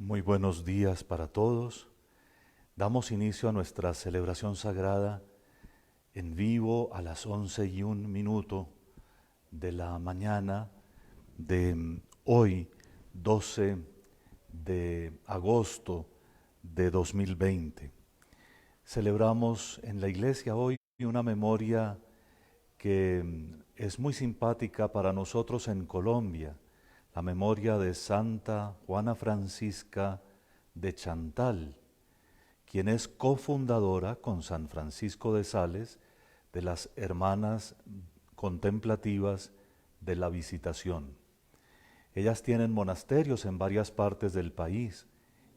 Muy buenos días para todos. Damos inicio a nuestra celebración sagrada en vivo a las 11:01 de la mañana de hoy, 12 de agosto de 2020. Celebramos en la iglesia hoy una memoria que es muy simpática para nosotros en Colombia, la memoria de Santa Juana Francisca de Chantal, quien es cofundadora con San Francisco de Sales de las Hermanas Contemplativas de la Visitación. Ellas tienen monasterios en varias partes del país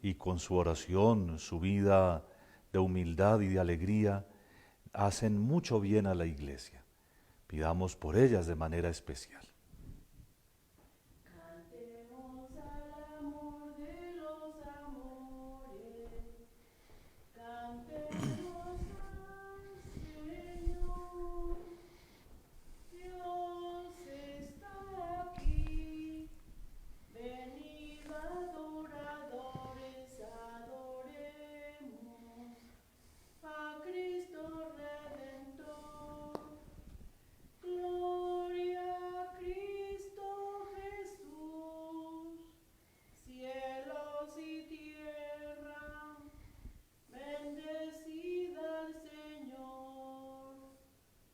y con su oración, su vida de humildad y de alegría, hacen mucho bien a la iglesia. Pidamos por ellas de manera especial. Cantemos al amor de los amores, cantemos al Señor. Dios está aquí, venid adoradores, adoremos a Cristo Redentor. Gloria a Cristo Jesús, cielos y tierra, bendecida al Señor.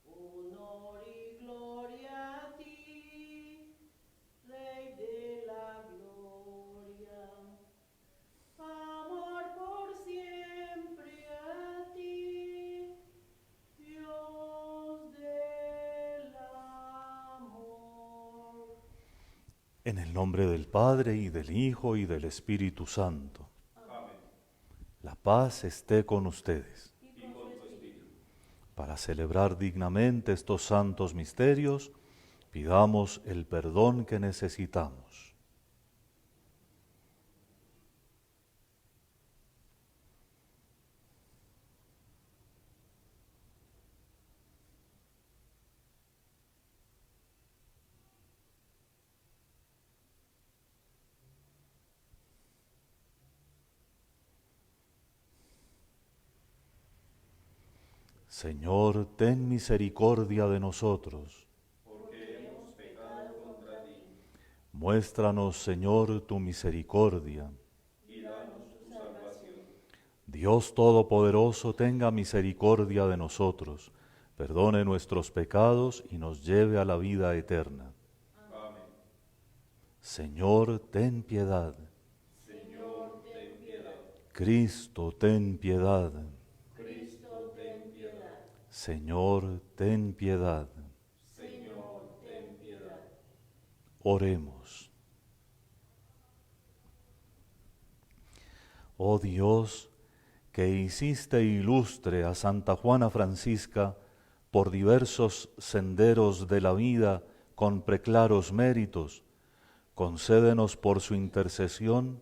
Honor y gloria a ti, Rey de la gloria. Amor por siempre a ti, Dios del amor. En el nombre del Padre, y del Hijo, y del Espíritu Santo. Amén. La paz esté con ustedes. Y con tu espíritu. Para celebrar dignamente estos santos misterios, pidamos el perdón que necesitamos. Señor, ten misericordia de nosotros. Porque hemos pecado contra ti. Muéstranos, Señor, tu misericordia. Y danos tu salvación. Dios Todopoderoso, tenga misericordia de nosotros, perdone nuestros pecados y nos lleve a la vida eterna. Amén. Señor, ten piedad. Señor, ten piedad. Cristo, ten piedad. Cristo, ten piedad. Señor, ten piedad. Señor, ten piedad. Oremos. Oh Dios, que hiciste ilustre a Santa Juana Francisca por diversos senderos de la vida con preclaros méritos, concédenos por su intercesión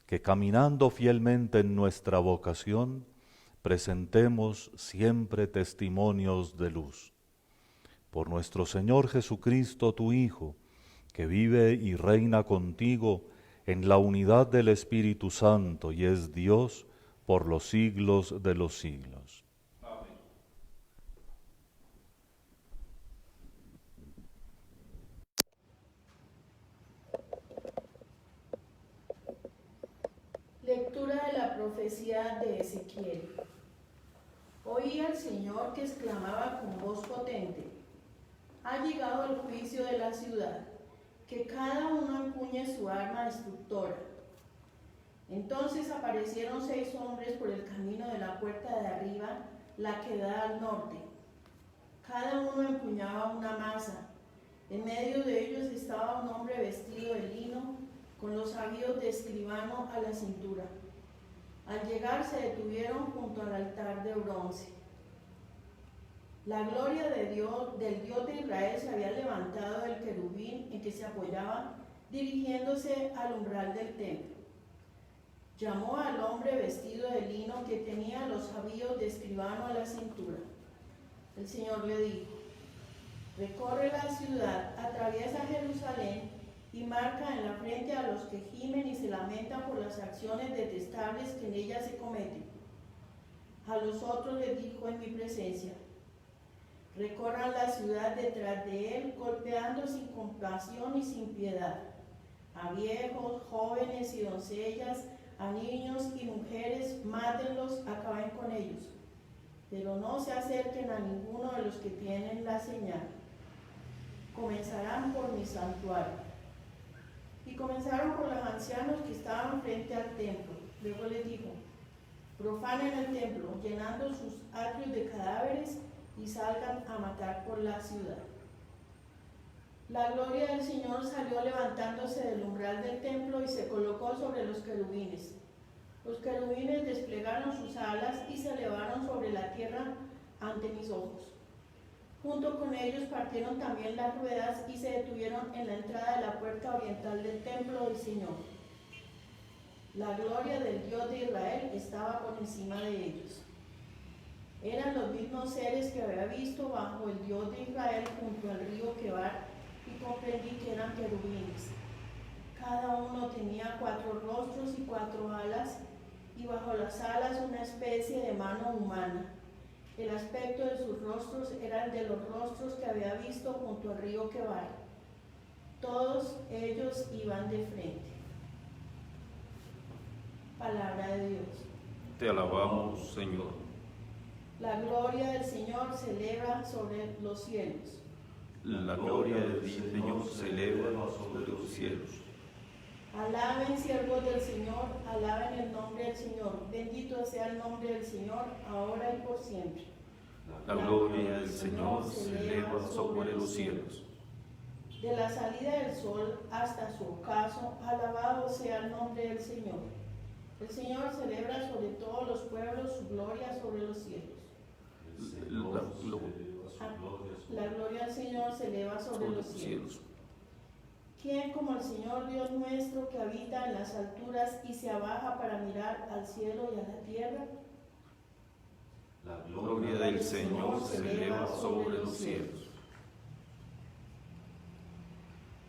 que caminando fielmente en nuestra vocación, presentemos siempre testimonios de luz. Por nuestro Señor Jesucristo, tu Hijo, que vive y reina contigo en la unidad del Espíritu Santo y es Dios por los siglos de los siglos. Amén. Lectura de la profecía de Ezequiel. Oí al Señor que exclamaba con voz potente: ha llegado el juicio de la ciudad, que cada uno empuñe su arma destructora. Entonces aparecieron 6 hombres por el camino de la puerta de arriba, la que da al norte. Cada uno empuñaba una maza. En medio de ellos estaba un hombre vestido de lino, con los avíos de escribano a la cintura. Al llegar se detuvieron junto al altar de bronce. La gloria de Dios, del Dios de Israel, se había levantado del querubín en que se apoyaba, dirigiéndose al umbral del templo. Llamó al hombre vestido de lino que tenía los avíos de escribano a la cintura. El Señor le dijo: recorre la ciudad, atraviesa Jerusalén y marca en la frente a los que gimen y se lamentan por las acciones detestables que en ella se cometen. A los otros les dijo en mi presencia: recorran la ciudad detrás de él, golpeando sin compasión y sin piedad, a viejos, jóvenes y doncellas, a niños y mujeres, mátenlos, acaben con ellos, pero no se acerquen a ninguno de los que tienen la señal. Comenzarán por mi santuario. Y comenzaron por los ancianos que estaban frente al templo. Luego les dijo: profanen el templo, llenando sus atrios de cadáveres, y salgan a matar por la ciudad. La gloria del Señor salió levantándose del umbral del templo y se colocó sobre los querubines. Los querubines desplegaron sus alas y se elevaron sobre la tierra ante mis ojos. Junto con ellos partieron también las ruedas y se detuvieron en la entrada de la puerta oriental del templo del Señor. La gloria del Dios de Israel estaba por encima de ellos. Eran los mismos seres que había visto bajo el Dios de Israel junto al río Quebar, y comprendí que eran querubines. Cada uno tenía 4 rostros y 4 alas, y bajo las alas una especie de mano humana. El aspecto de sus rostros era el de los rostros que había visto junto al río Quebar. Todos ellos iban de frente. Palabra de Dios. Te alabamos, Señor. La gloria del Señor se eleva sobre los cielos. La gloria de ti, Señor, se eleva sobre los cielos. Alaben, siervos del Señor, alaben el nombre del Señor. Bendito sea el nombre del Señor, ahora y por siempre. La gloria del Señor se eleva sobre los cielos. De la salida del sol hasta su ocaso, alabado sea el nombre del Señor. El Señor celebra sobre todos los pueblos su gloria sobre los cielos. La gloria del Señor se eleva sobre los cielos. ¿Quién como el Señor Dios nuestro, que habita en las alturas y se abaja para mirar al cielo y a la tierra? La gloria del Señor se eleva sobre los cielos.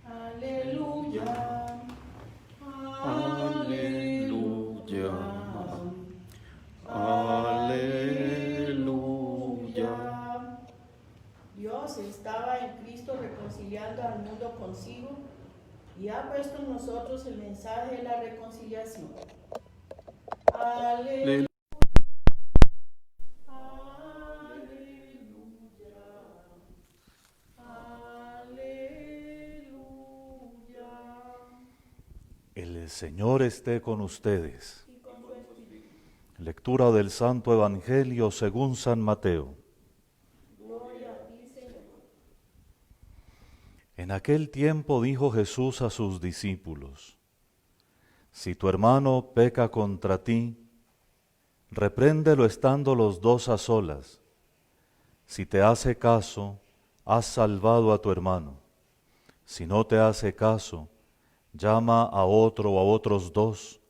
Aleluya. Aleluya. Aleluya. Dios estaba en Cristo reconciliando al mundo consigo y ha puesto en nosotros el mensaje de la reconciliación. Aleluya. El Señor esté con ustedes. Lectura del Santo Evangelio según San Mateo. Gloria a ti, Señor. En aquel tiempo dijo Jesús a sus discípulos: si tu hermano peca contra ti, repréndelo estando los dos a solas. Si te hace caso, has salvado a tu hermano. Si no te hace caso, llama a otro o a otros 2,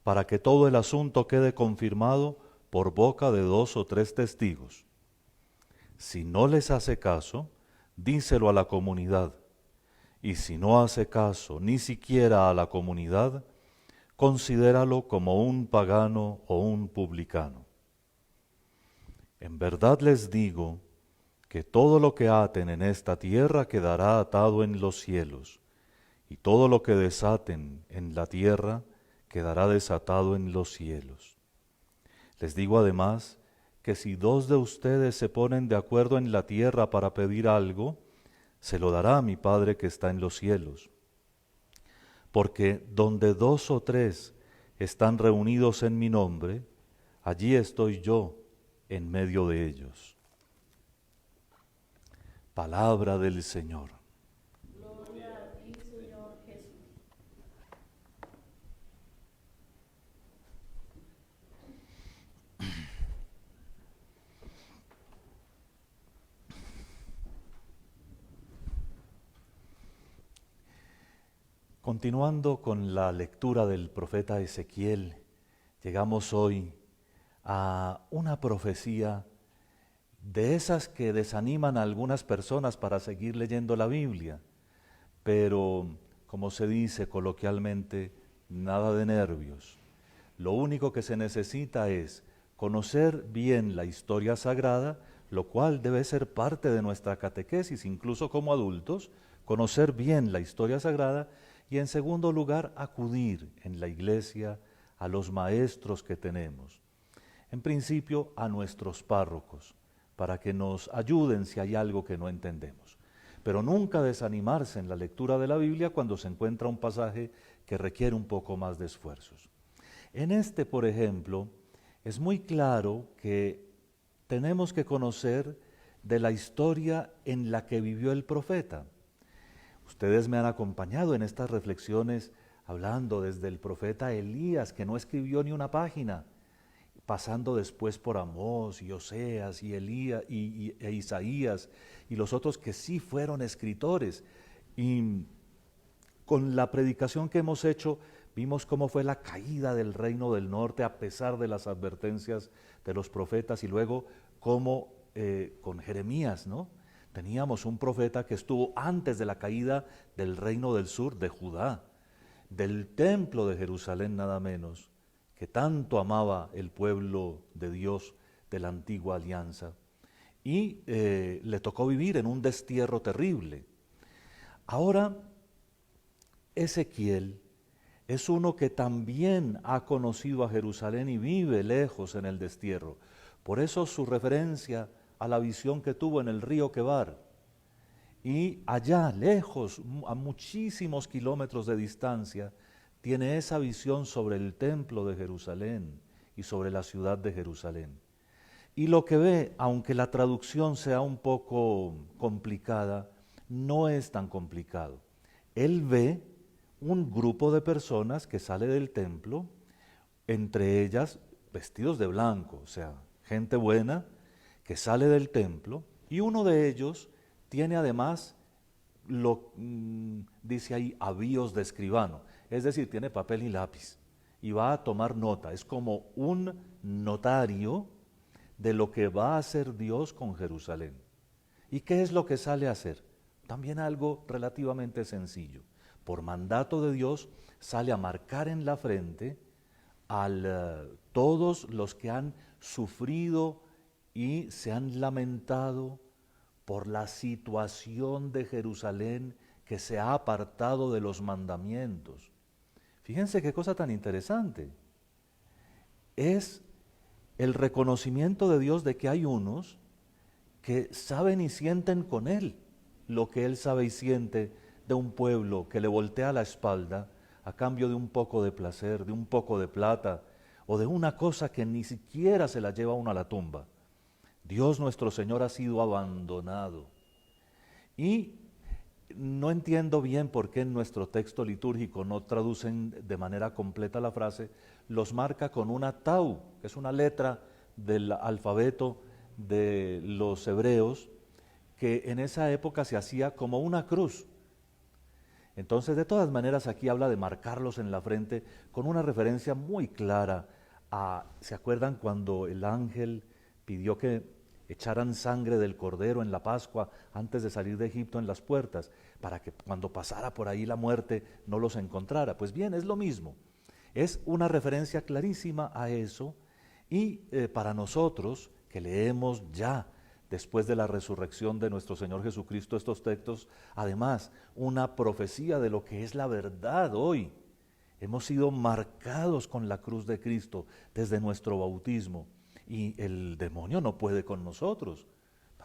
para que todo el asunto quede confirmado por boca de 2 o 3 testigos. Si no les hace caso, díselo a la comunidad. Y si no hace caso ni siquiera a la comunidad, considéralo como un pagano o un publicano. En verdad les digo que todo lo que aten en esta tierra quedará atado en los cielos, y todo lo que desaten en la tierra quedará desatado en los cielos. Les digo además que si 2 de ustedes se ponen de acuerdo en la tierra para pedir algo, se lo dará a mi Padre que está en los cielos. Porque donde 2 o 3 están reunidos en mi nombre, allí estoy yo en medio de ellos. Palabra del Señor. Gloria a ti, Señor Jesús. Continuando con la lectura del profeta Ezequiel, llegamos hoy a una profecía de esas que desaniman a algunas personas para seguir leyendo la Biblia, pero como se dice coloquialmente, nada de nervios. Lo único que se necesita es conocer bien la historia sagrada, lo cual debe ser parte de nuestra catequesis, incluso como adultos, conocer bien la historia sagrada y en segundo lugar acudir en la iglesia a los maestros que tenemos. En principio a nuestros párrocos, para que nos ayuden si hay algo que no entendemos. Pero nunca desanimarse en la lectura de la Biblia cuando se encuentra un pasaje que requiere un poco más de esfuerzos. En este, por ejemplo, es muy claro que tenemos que conocer de la historia en la que vivió el profeta. Ustedes me han acompañado en estas reflexiones hablando desde el profeta Elías, que no escribió ni una página, pasando después por Amós y Oseas y Elías e Isaías y los otros que sí fueron escritores. Y con la predicación que hemos hecho vimos cómo fue la caída del reino del norte a pesar de las advertencias de los profetas y luego cómo con Jeremías, ¿no? Teníamos un profeta que estuvo antes de la caída del reino del sur, de Judá, del templo de Jerusalén nada menos, que tanto amaba el pueblo de Dios de la antigua alianza. Y le tocó vivir en un destierro terrible. Ahora, Ezequiel es uno que también ha conocido a Jerusalén y vive lejos en el destierro. Por eso su referencia a la visión que tuvo en el río Quebar. Y allá, lejos, a muchísimos kilómetros de distancia, tiene esa visión sobre el templo de Jerusalén y sobre la ciudad de Jerusalén. Y lo que ve, aunque la traducción sea un poco complicada, no es tan complicado. Él ve un grupo de personas que sale del templo, entre ellas vestidos de blanco, o sea, gente buena que sale del templo, y uno de ellos tiene además, dice ahí, avíos de escribano, es decir, tiene papel y lápiz, y va a tomar nota, es como un notario de lo que va a hacer Dios con Jerusalén. ¿Y qué es lo que sale a hacer? También algo relativamente sencillo. Por mandato de Dios sale a marcar en la frente a todos los que han sufrido y se han lamentado por la situación de Jerusalén que se ha apartado de los mandamientos. Fíjense qué cosa tan interesante. Es el reconocimiento de Dios de que hay unos que saben y sienten con Él lo que Él sabe y siente de un pueblo que le voltea la espalda a cambio de un poco de placer, de un poco de plata o de una cosa que ni siquiera se la lleva uno a la tumba. Dios nuestro Señor ha sido abandonado. Y no entiendo bien por qué en nuestro texto litúrgico no traducen de manera completa la frase, los marca con una tau, que es una letra del alfabeto de los hebreos, que en esa época se hacía como una cruz. Entonces, de todas maneras, aquí habla de marcarlos en la frente con una referencia muy clara a, ¿se acuerdan cuando el ángel pidió que echaran sangre del cordero en la Pascua antes de salir de Egipto en las puertas, para que cuando pasara por ahí la muerte no los encontrara? Pues bien, es lo mismo. Es una referencia clarísima a eso y para nosotros que leemos ya después de la resurrección de nuestro Señor Jesucristo estos textos, además una profecía de lo que es la verdad hoy. Hemos sido marcados con la cruz de Cristo desde nuestro bautismo y el demonio no puede con nosotros.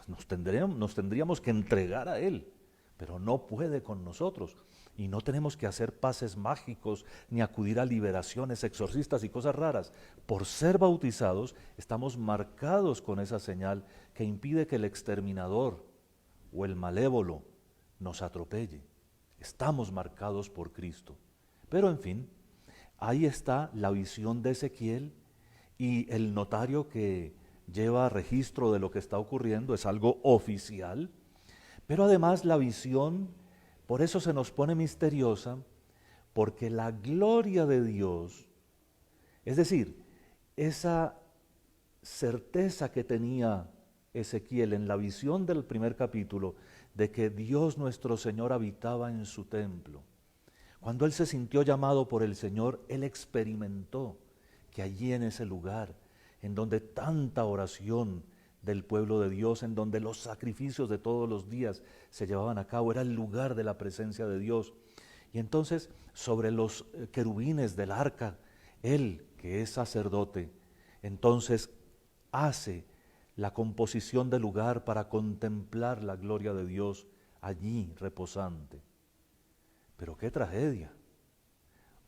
Nos tendríamos que entregar a Él, pero no puede con nosotros. Y no tenemos que hacer pases mágicos ni acudir a liberaciones, exorcistas y cosas raras. Por ser bautizados estamos marcados con esa señal que impide que el exterminador o el malévolo nos atropelle. Estamos marcados por Cristo. Pero en fin, ahí está la visión de Ezequiel y el notario que lleva registro de lo que está ocurriendo, es algo oficial, pero además la visión, por eso se nos pone misteriosa, porque la gloria de Dios, es decir, esa certeza que tenía Ezequiel en la visión del primer capítulo, de que Dios nuestro Señor habitaba en su templo, Cuando él se sintió llamado por el Señor, él experimentó que allí en ese lugar, en donde tanta oración del pueblo de Dios, en donde los sacrificios de todos los días se llevaban a cabo, era el lugar de la presencia de Dios. Y entonces sobre los querubines del arca, él, que es sacerdote, entonces hace la composición del lugar para contemplar la gloria de Dios allí reposante. Pero qué tragedia.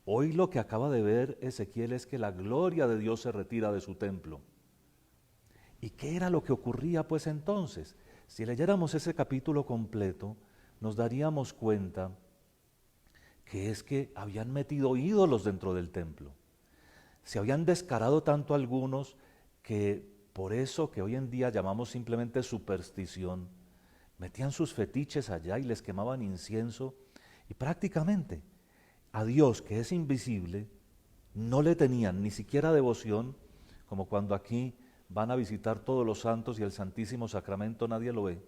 Hoy lo que acaba de ver Ezequiel es que la gloria de Dios se retira de su templo. ¿Y qué era lo que ocurría pues entonces? Si leyéramos ese capítulo completo, nos daríamos cuenta que es que habían metido ídolos dentro del templo. Se habían descarado tanto algunos que por eso que hoy en día llamamos simplemente superstición, metían sus fetiches allá y les quemaban incienso y prácticamente a Dios, que es invisible, no le tenían ni siquiera devoción, como cuando aquí van a visitar todos los santos y el Santísimo Sacramento nadie lo ve.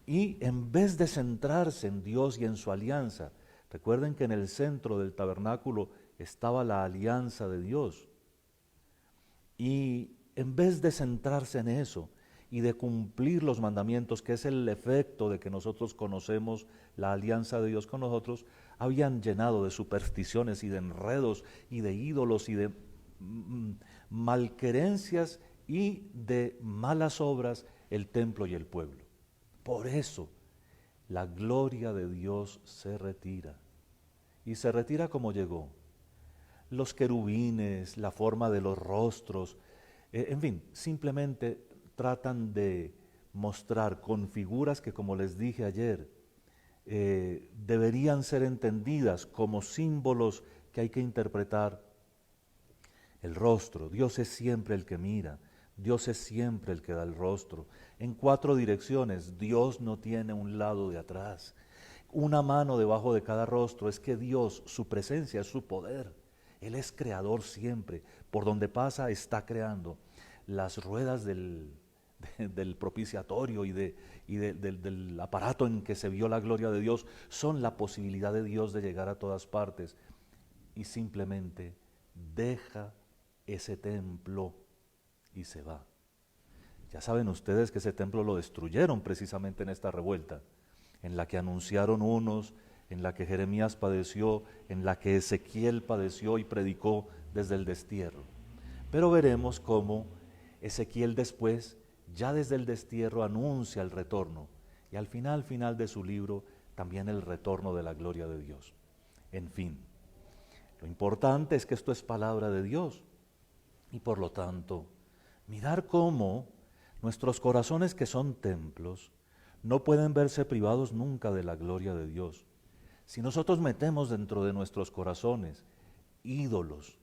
Y en vez de centrarse en Dios y en su alianza, recuerden que en el centro del tabernáculo estaba la alianza de Dios. Y en vez de centrarse en eso y de cumplir los mandamientos, que es el efecto de que nosotros conocemos la alianza de Dios con nosotros, habían llenado de supersticiones y de enredos y de ídolos y de malquerencias y de malas obras el templo y el pueblo. Por eso la gloria de Dios se retira. Y se retira como llegó. Los querubines, la forma de los rostros, en fin, simplemente tratan de mostrar con figuras que, como les dije ayer, deberían ser entendidas como símbolos que hay que interpretar el rostro. Dios es siempre el que mira, Dios es siempre el que da el rostro. En 4 direcciones, Dios no tiene un lado de atrás. Una mano debajo de cada rostro, es que Dios, su presencia es su poder. Él es creador siempre, por donde pasa está creando. Las ruedas del propiciatorio y del aparato en que se vio la gloria de Dios son la posibilidad de Dios de llegar a todas partes y simplemente deja ese templo y se va. Ya saben ustedes que ese templo lo destruyeron precisamente en esta revuelta, en la que anunciaron unos, en la que Jeremías padeció, en la que Ezequiel padeció y predicó desde el destierro. Pero veremos cómo Ezequiel después, ya desde el destierro, anuncia el retorno, y al final de su libro, también el retorno de la gloria de Dios. En fin, lo importante es que esto es palabra de Dios, y por lo tanto, mirar cómo nuestros corazones, que son templos, no pueden verse privados nunca de la gloria de Dios. Si nosotros metemos dentro de nuestros corazones ídolos,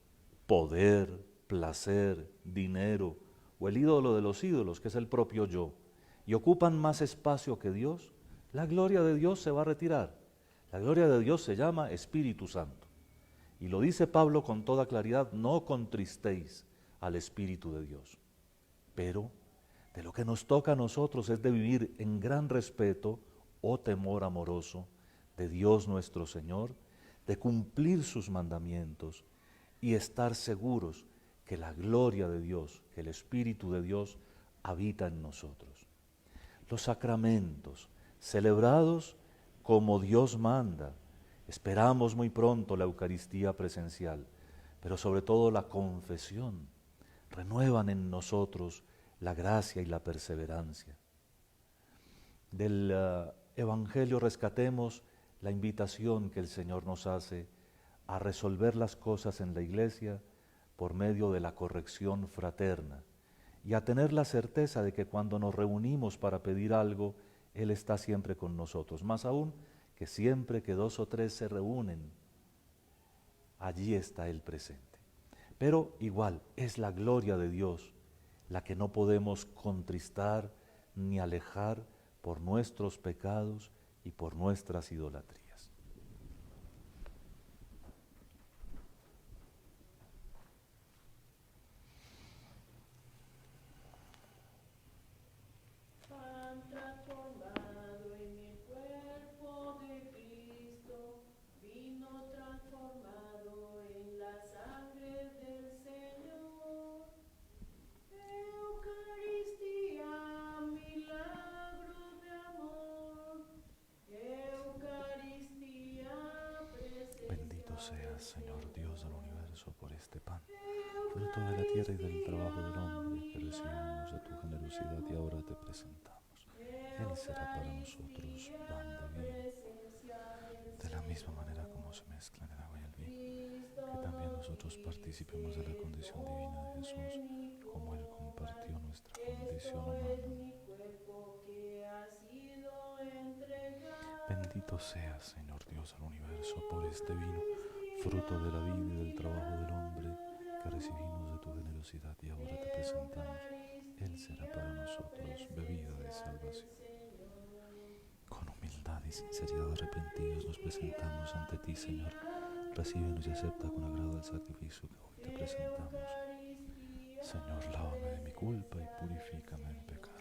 poder, placer, dinero, o el ídolo de los ídolos, que es el propio yo, y ocupan más espacio que Dios, la gloria de Dios se va a retirar. La gloria de Dios se llama Espíritu Santo. Y lo dice Pablo con toda claridad: no contristéis al Espíritu de Dios. Pero de lo que nos toca a nosotros es de vivir en gran respeto o temor amoroso de Dios nuestro Señor, de cumplir sus mandamientos y estar seguros que la gloria de Dios, que el Espíritu de Dios habita en nosotros. Los sacramentos, celebrados como Dios manda. Esperamos muy pronto la Eucaristía presencial, pero sobre todo la confesión, renuevan en nosotros la gracia y la perseverancia. Del Evangelio rescatemos la invitación que el Señor nos hace a resolver las cosas en la iglesia por medio de la corrección fraterna y a tener la certeza de que cuando nos reunimos para pedir algo, Él está siempre con nosotros. Más aún, que siempre que 2 o 3 se reúnen, allí está Él presente. Pero igual, es la gloria de Dios la que no podemos contristar ni alejar por nuestros pecados y por nuestras idolatrías. Transformado en el cuerpo de Cristo, seas, Señor Dios del universo, por este pan, fruto de la tierra y del trabajo del hombre, que recibimos de tu generosidad y ahora te presentamos. Él será para nosotros pan de vida, de la misma manera como se mezclan el agua y el vino, que también nosotros participemos de la condición divina de Jesús, como Él compartió nuestra condición humana. Bendito seas, Señor Dios del universo, por este vino, fruto de la vida y del trabajo del hombre, que recibimos de tu generosidad y ahora te presentamos. Él será para nosotros bebida de salvación. Con humildad y sinceridad arrepentidos nos presentamos ante ti, Señor. Recíbenos y acepta con agrado el sacrificio que hoy te presentamos. Señor, lávame de mi culpa y purifícame del pecado.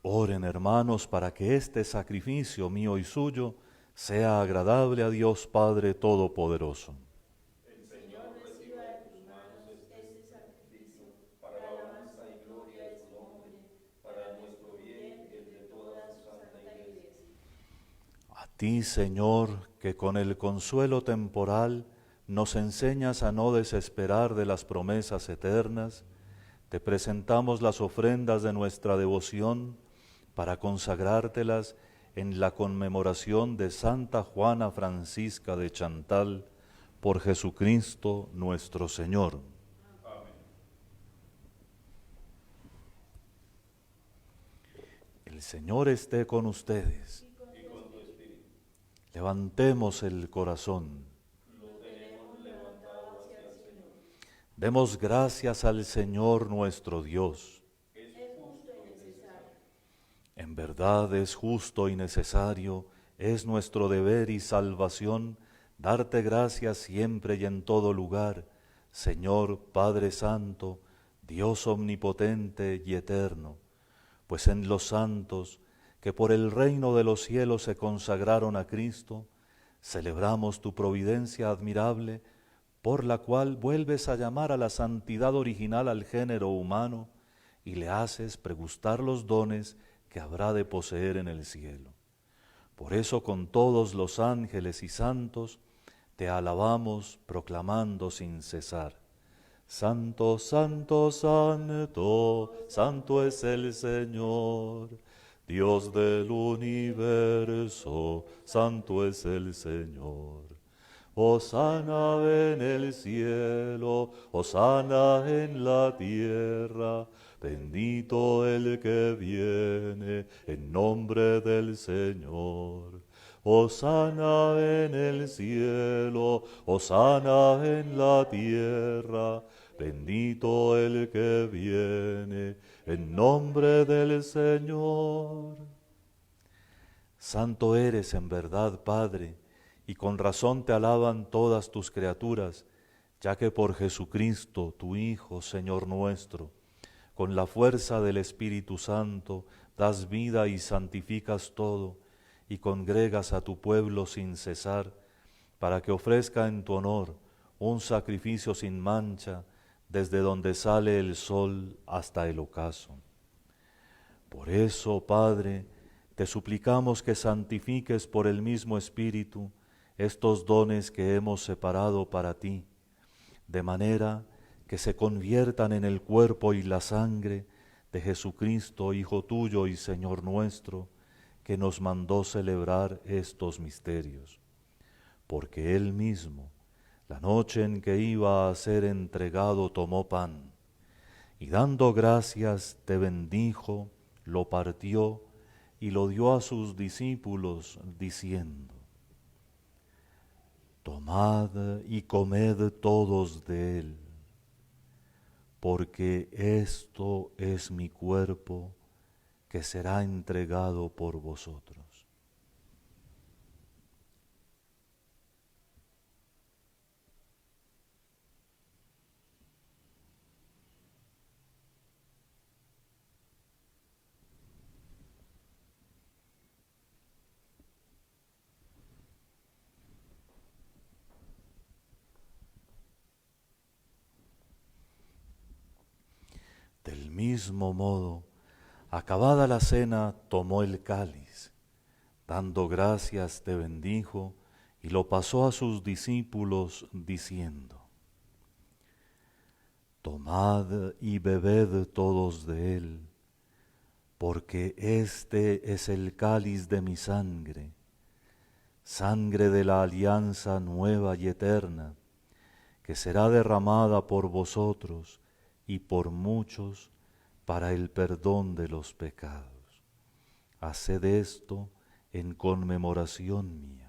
Oren, hermanos, para que este sacrificio mío y suyo sea agradable a Dios Padre Todopoderoso. El Señor reciba de tus manos este sacrificio para alabanza y gloria de su nombre, para nuestro bien y el de toda su santa iglesia. A ti, Señor, que con el consuelo temporal nos enseñas a no desesperar de las promesas eternas, te presentamos las ofrendas de nuestra devoción para consagrártelas en la conmemoración de Santa Juana Francisca de Chantal, por Jesucristo nuestro Señor. Amén. El Señor esté con ustedes. Y con tu espíritu. Levantemos el corazón. Lo tenemos levantado hacia el Señor. Demos gracias al Señor nuestro Dios. Es justo y necesario. En verdad es justo y necesario, es nuestro deber y salvación darte gracias siempre y en todo lugar, Señor Padre Santo, Dios omnipotente y eterno, pues en los santos que por el reino de los cielos se consagraron a Cristo, celebramos tu providencia admirable, por la cual vuelves a llamar a la santidad original al género humano y le haces pregustar los dones que habrá de poseer en el cielo. Por eso con todos los ángeles y santos te alabamos proclamando sin cesar: Santo, santo, santo, santo es el Señor, Dios del universo, santo es el Señor. Hosana en el cielo, hosana en la tierra, bendito el que viene en nombre del Señor. Hosana en el cielo, hosana en la tierra, bendito el que viene en nombre del Señor. Santo eres en verdad, Padre, y con razón te alaban todas tus criaturas, ya que por Jesucristo, tu Hijo, Señor nuestro, con la fuerza del Espíritu Santo, das vida y santificas todo, y congregas a tu pueblo sin cesar, para que ofrezca en tu honor un sacrificio sin mancha, desde donde sale el sol hasta el ocaso. Por eso, Padre, te suplicamos que santifiques por el mismo Espíritu estos dones que hemos separado para ti, de manera que se conviertan en el cuerpo y la sangre de Jesucristo, Hijo tuyo y Señor nuestro, que nos mandó celebrar estos misterios. Porque Él mismo, la noche en que iba a ser entregado, tomó pan, y dando gracias te bendijo, lo partió y lo dio a sus discípulos, diciendo: Tomad y comed todos de él, porque esto es mi cuerpo que será entregado por vosotros. Del mismo modo, acabada la cena, tomó el cáliz, dando gracias te bendijo y lo pasó a sus discípulos diciendo: Tomad y bebed todos de él, porque este es el cáliz de mi sangre, sangre de la alianza nueva y eterna, que será derramada por vosotros y por muchos para el perdón de los pecados. Haced esto en conmemoración mía.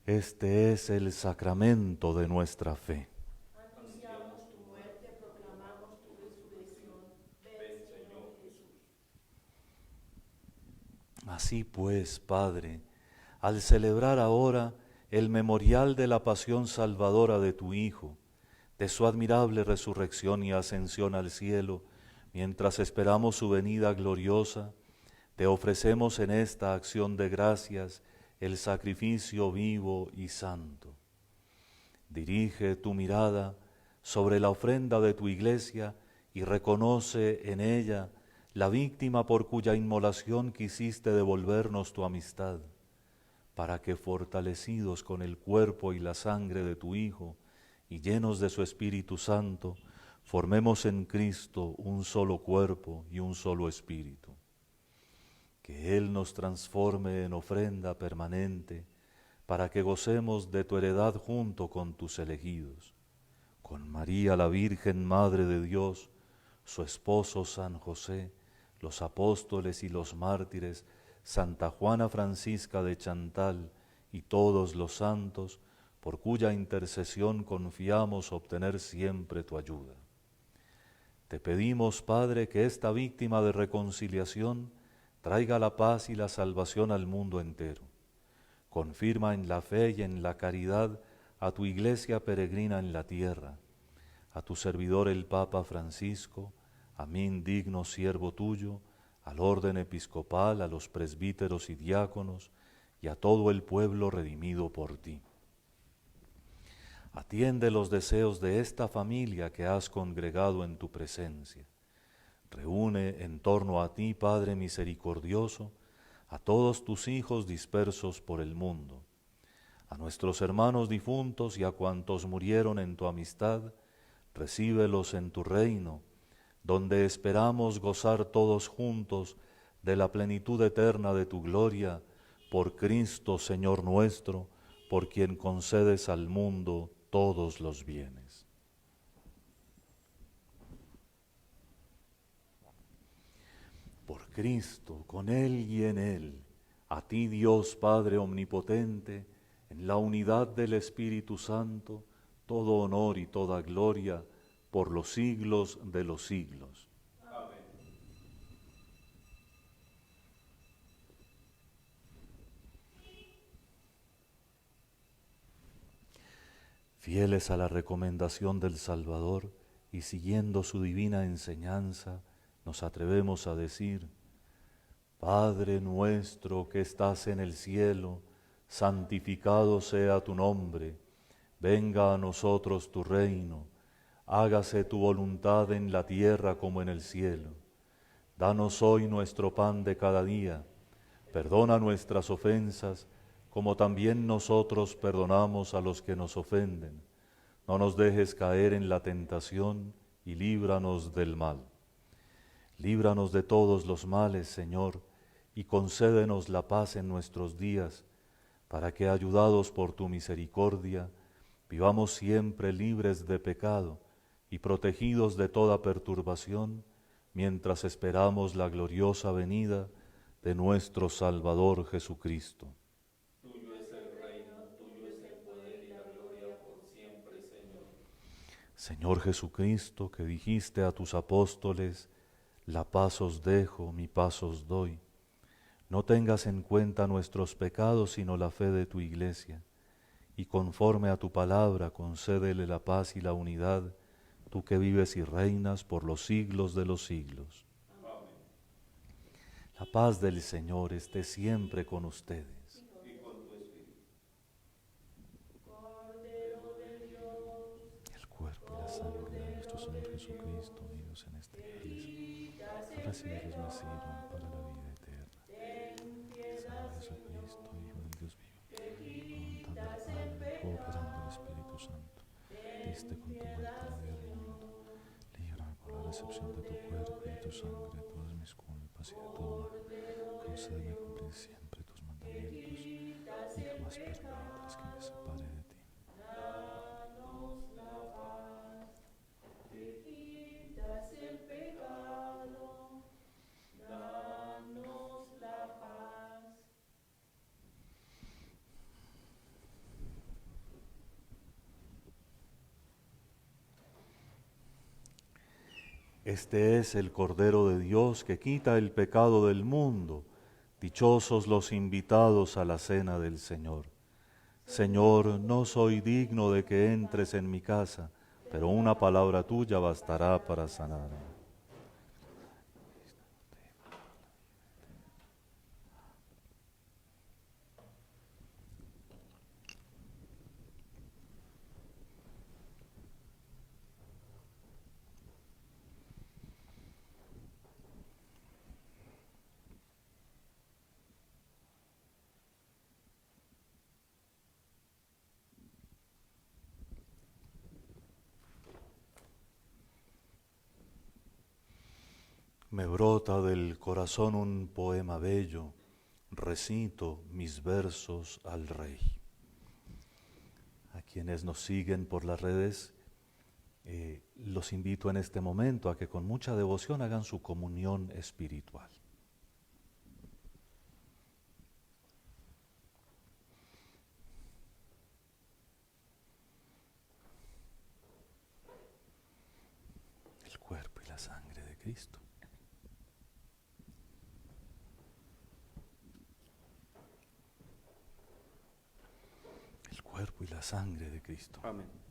Este es el sacramento de nuestra fe. Anunciamos tu muerte, proclamamos tu resurrección. Ven, Señor Jesús. Así pues, Padre, al celebrar ahora el memorial de la pasión salvadora de tu Hijo, de su admirable resurrección y ascensión al cielo, mientras esperamos su venida gloriosa, te ofrecemos en esta acción de gracias el sacrificio vivo y santo. Dirige tu mirada sobre la ofrenda de tu iglesia y reconoce en ella la víctima por cuya inmolación quisiste devolvernos tu amistad, para que fortalecidos con el cuerpo y la sangre de tu Hijo y llenos de su Espíritu Santo, formemos en Cristo un solo cuerpo y un solo espíritu. Que Él nos transforme en ofrenda permanente, para que gocemos de tu heredad junto con tus elegidos, con María la Virgen Madre de Dios, su esposo San José, los apóstoles y los mártires, Santa Juana Francisca de Chantal y todos los santos, por cuya intercesión confiamos obtener siempre tu ayuda. Te pedimos, Padre, que esta víctima de reconciliación traiga la paz y la salvación al mundo entero. Confirma en la fe y en la caridad a tu iglesia peregrina en la tierra, a tu servidor el Papa Francisco, a mí indigno siervo tuyo, al orden episcopal, a los presbíteros y diáconos, y a todo el pueblo redimido por ti. Atiende los deseos de esta familia que has congregado en tu presencia. Reúne en torno a ti, Padre misericordioso, a todos tus hijos dispersos por el mundo, a nuestros hermanos difuntos y a cuantos murieron en tu amistad, recíbelos en tu reino, donde esperamos gozar todos juntos de la plenitud eterna de tu gloria, por Cristo Señor nuestro, por quien concedes al mundo todos los bienes. Por Cristo, con Él y en Él, a ti Dios Padre omnipotente, en la unidad del Espíritu Santo, todo honor y toda gloria, por los siglos de los siglos. Amén. Fieles a la recomendación del Salvador y siguiendo su divina enseñanza, nos atrevemos a decir: Padre nuestro que estás en el cielo, santificado sea tu nombre, venga a nosotros tu reino, hágase tu voluntad en la tierra como en el cielo. Danos hoy nuestro pan de cada día, perdona nuestras ofensas, como también nosotros perdonamos a los que nos ofenden. No nos dejes caer en la tentación y líbranos del mal. Líbranos de todos los males, Señor, y concédenos la paz en nuestros días, para que, ayudados por tu misericordia, vivamos siempre libres de pecado y protegidos de toda perturbación, mientras esperamos la gloriosa venida de nuestro Salvador Jesucristo. Tuyo es el reino, tuyo es el poder y la gloria por siempre, Señor. Señor Jesucristo, que dijiste a tus apóstoles: la paz os dejo, mi paz os doy. No tengas en cuenta nuestros pecados, sino la fe de tu iglesia, y conforme a tu palabra concédele la paz y la unidad, tú que vives y reinas por los siglos de los siglos. Amén. La paz del Señor esté siempre con ustedes. Y con tu espíritu. Cordero de Dios, El cuerpo y la sangre de nuestro Señor Jesucristo, unidos en este cáliz, para recibirlos me sirvan para la vida eterna. ten Señor piedad, Jesucristo, Hijo del Dios vivo, que voluntad del quitas el Padre, cooperando el pecado. Espíritu Santo, diste Ten con tu muerte piedad, la vida del Señor. mundo. Líbrame por la recepción de tu cuerpo y de tu sangre, de todas mis culpas y de todo mal. Concédeme cumplir siempre tus mandamientos y jamás permitas que me separe de ti. Danos la paz, que quitas el pecado. Danos la paz. Este es el Cordero de Dios que quita el pecado del mundo. Dichosos los invitados a la cena del Señor. Señor, no soy digno de que entres en mi casa, pero una palabra tuya bastará para sanarme. Me brota del corazón un poema bello, recito mis versos al Rey. A quienes nos siguen por las redes, los invito en este momento a que con mucha devoción hagan su comunión espiritual. El cuerpo y la sangre de Cristo. El cuerpo y la sangre de Cristo. Amén.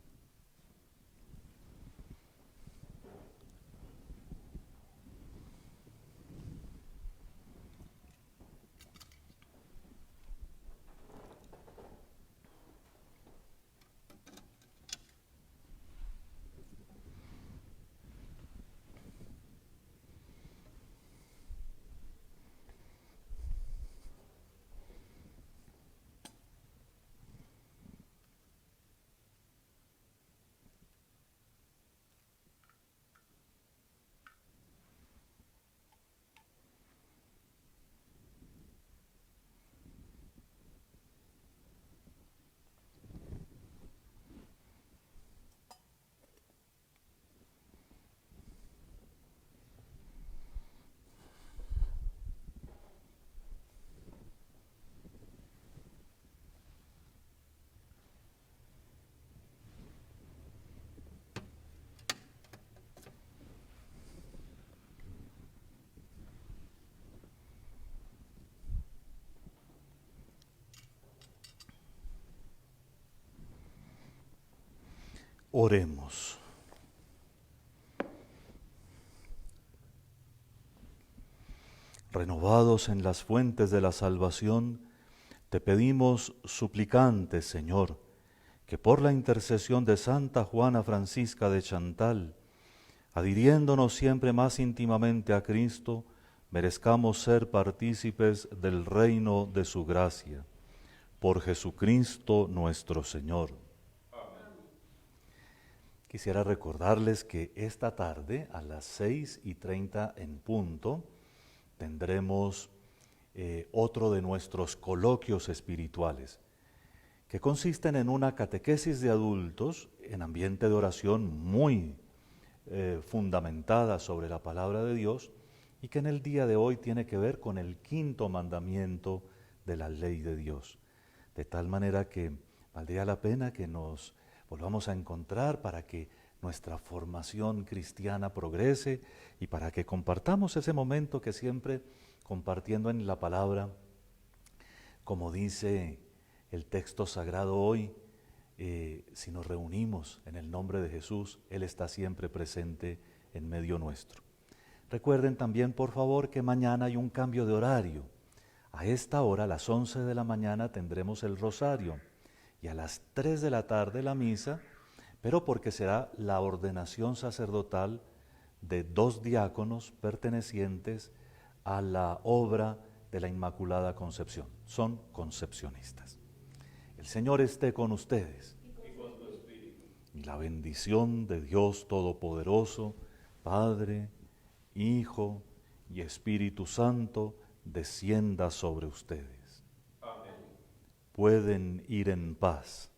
Oremos. Renovados en las fuentes de la salvación, te pedimos, suplicantes, Señor, que por la intercesión de Santa Juana Francisca de Chantal, adhiriéndonos siempre más íntimamente a Cristo, merezcamos ser partícipes del reino de su gracia. Por Jesucristo nuestro Señor. Quisiera recordarles que esta tarde a las 6:30 en punto tendremos otro de nuestros coloquios espirituales, que consisten en una catequesis de adultos en ambiente de oración muy fundamentada sobre la palabra de Dios y que en el día de hoy tiene que ver con el quinto mandamiento de la ley de Dios. De tal manera que valdría la pena que nos volvamos a encontrar para que nuestra formación cristiana progrese y para que compartamos ese momento que siempre compartiendo en la palabra, como dice el texto sagrado hoy, si nos reunimos en el nombre de Jesús, Él está siempre presente en medio nuestro. Recuerden también, por favor, que mañana hay un cambio de horario. A esta hora, a las 11 de la mañana, tendremos el rosario y a las 3 de la tarde la misa, pero porque será la ordenación sacerdotal de 2 diáconos pertenecientes a la obra de la Inmaculada Concepción. Son concepcionistas. El Señor esté con ustedes. Y con tu espíritu. Y la bendición de Dios Todopoderoso, Padre, Hijo y Espíritu Santo, descienda sobre ustedes. Amén. Pueden ir en paz.